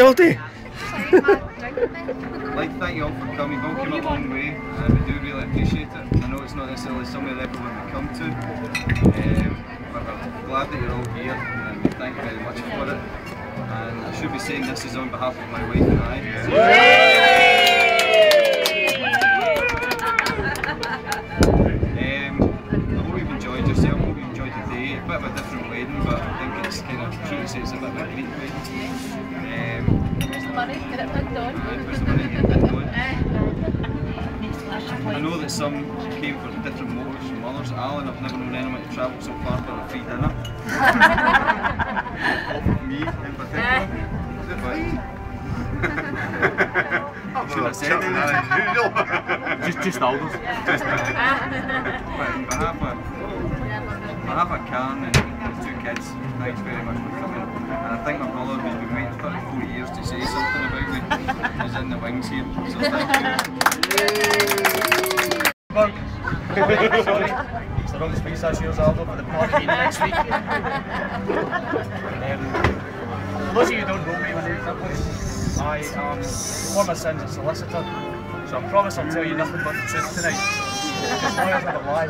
guilty. I'd like to thank you all for coming. You've all came a long way, and we do really appreciate it. I know it's not necessarily somewhere that everyone would come to, but we're glad that you're all here, and we thank you very much for it. And I should be saying this is on behalf of my wife and I. I hope you've enjoyed yourself, I hope you enjoyed the day. A bit of a different wedding, but I think it's kind of true to say it's a bit of a Greek wedding. Where's the money? Get it pinned on. Where's the money? Get it pinned on. I know that some came for different motives from others. Alan, I've never known anyone to travel so far for a free dinner. Me in particular. Should I say that? Just Aldous. On behalf of Karen and the two kids, thanks very much for coming. And I think my brother, who's been waiting 34 years to say something about me, is in the wings here. So thank you. Sorry, it's the wrong space. That's yours, Aldo, for the party next week. For those of you who don't know me, my name is Nicholas. I am, for my sins, a solicitor, so I promise I'll tell you nothing but the truth tonight. Because lawyers never lie.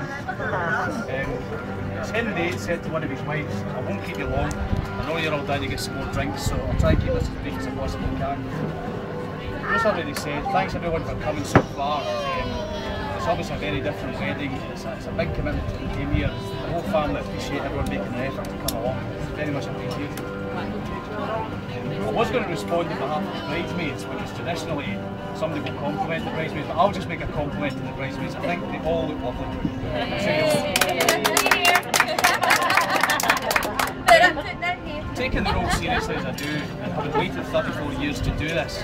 It's Henry VIII said to one of his wives, I won't keep you long. I know you're all down to get some more drinks, so I'll try and keep this as brief as I possibly can. As already said, thanks everyone for coming so far. It's obviously a very different wedding. It's a big commitment to came here. The whole family appreciate everyone making the effort to come along. It's very much appreciated. I was going to respond on behalf of the bridesmaids, because traditionally somebody will compliment the bridesmaids, but I'll just make a compliment to the bridesmaids. I think they all look lovely. I'm sure you'll... Taking the role seriously as I do, and having waited 34 years to do this,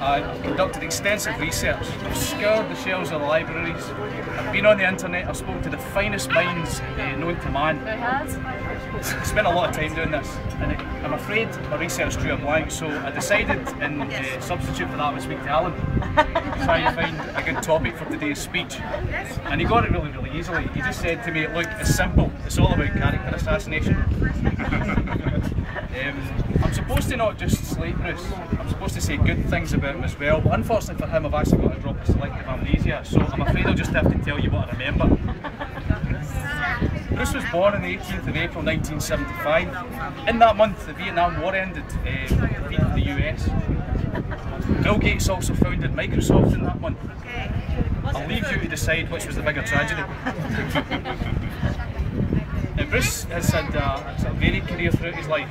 I've conducted extensive research. I've scoured the shelves of the libraries, I've been on the internet, I've spoken to the finest minds known to man. I spent a lot of time doing this, and I'm afraid my research drew a blank, so I decided in substitute for that I would speak to Alan to try and find a good topic for today's speech. And he got it really, really easily. He just said to me, look, it's simple, it's all about character assassination. I'm supposed to not just slate Bruce, I'm supposed to say good things about him as well, but unfortunately for him I've actually got a drop of selective amnesia, so I'm afraid I'll just have to tell you what I remember. Bruce was born on the 18th of April 1975. In that month the Vietnam War ended, defeated the US. Bill Gates also founded Microsoft in that month. I'll leave you to decide which was the bigger tragedy. Now Bruce has had a varied career throughout his life.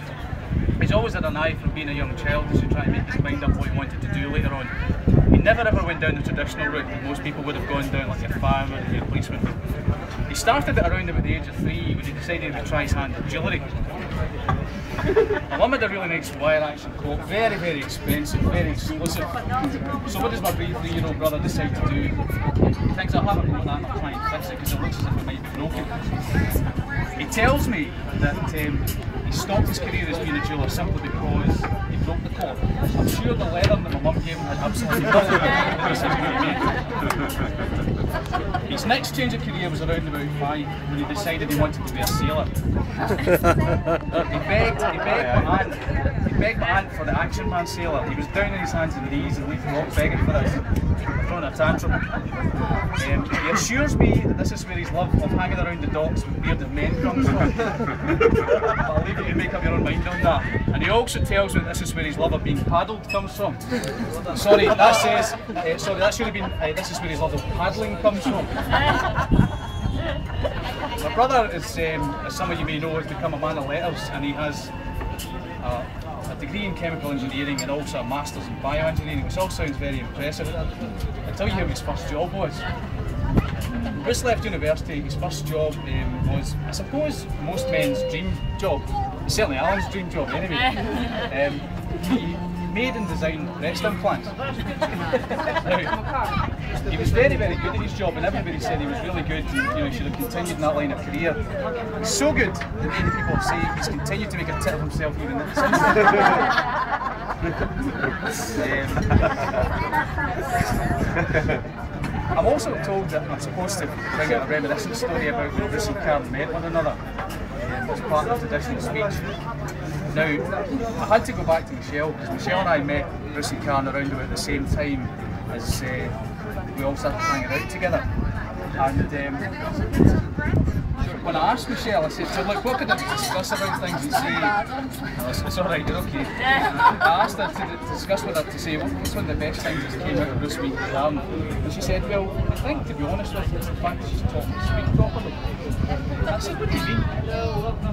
He's always had an eye from being a young child as he tried to make his mind up what he wanted to do later on. He never ever went down the traditional route that most people would have gone down, like a fireman or a policeman. He started it around about the age of 3 when he decided he would try his hand at jewellery. My mum had a really nice wire action coat, very, very expensive, very exclusive. So what does my brave 3-year-old brother decide to do? He thinks, I'll have a go at that and I'll try and fix it because it looks as if it might be broken. He tells me that he stopped his career as being a jeweller simply because he broke the cord. I'm sure the leather that my mum gave him had absolutely nothing to do with it. His next change of career was around about 5 when he decided he wanted to be a sailor. He begged my aunt for the Action Man sailor. He was down on his hands and knees and leaving rock begging for this, throwing a tantrum. He assures me that this is where his love of hanging around the docks with bearded men comes from. I'll leave you to make up your own mind on that. And he also tells me that this is where his love of being paddled comes from. Sorry, that says, sorry, that should have been, this is where his love of paddling comes from. My brother is, as some of you may know, has become a man of letters, and he has a degree in chemical engineering and also a master's in bioengineering, which all sounds very impressive. I'll tell you how his first job was. When Bruce left university, his first job was, I suppose, most men's dream job. It's certainly Alan's dream job anyway. He made and designed breast implants. Now, he was very, very good at his job, and everybody said he was really good and he should have continued in that line of career. He's so good that many people say he's continued to make a tit of himself even since I'm also told that I'm supposed to bring out a reminiscent story about when Bruce and Karen met one another as part of the traditional speech. Now, I had to go back to Michelle, because Michelle and I met Bruce and Karen around about the same time as we all started hanging out together. And when I asked Michelle, I said, so look, what could I discuss about things and say? No, it's alright, you're okay. I asked her to discuss with her to say, what's one of the best things that came out of Bruce Meet Karen? And she said, well, I think, to be honest with you, it's the fact that she's taught me to speak properly. I said, what do you mean?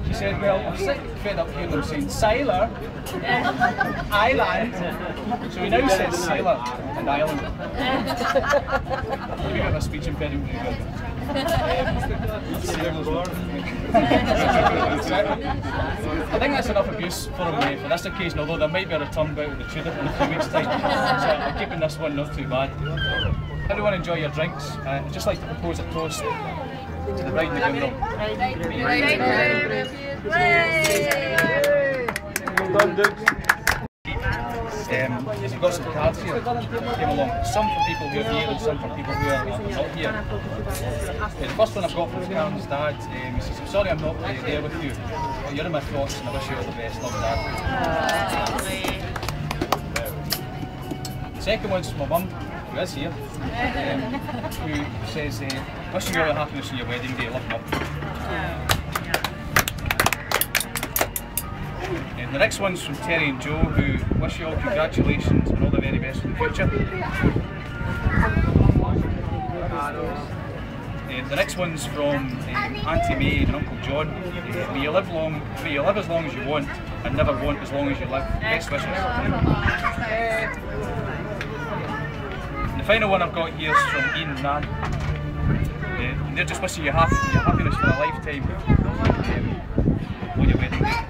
She said, well, I'm sick fed up hearing them saying sailor, island. So he now says sailor and island. Maybe got a speech impediment. I think that's enough abuse for him for this occasion, although there might be a return bout with the Tudor in a few weeks' time. So I'm keeping this one not too bad. Everyone enjoy your drinks. I'd just like to propose a toast to the bride and the groom. Well done, Duke. I've got some cards here that came along. Some for people who are here and some for people who are not here. The first one I've got from Karen's dad. He says, I'm sorry I'm not there with you, but you're in my thoughts and I wish you all the best. Love, Dad. The second one's from my mum, who is here, who says, wishing you all the happiness on your wedding day. Love, Mum. The next one's from Terry and Joe, who wish you all congratulations and all the very best for the future. The next one's from Auntie May and Uncle John. May you live as long as you want and never want as long as you live. Best wishes. And the final one I've got here is from Ian and Nan. They're just wishing you happiness for a lifetime on your wedding day.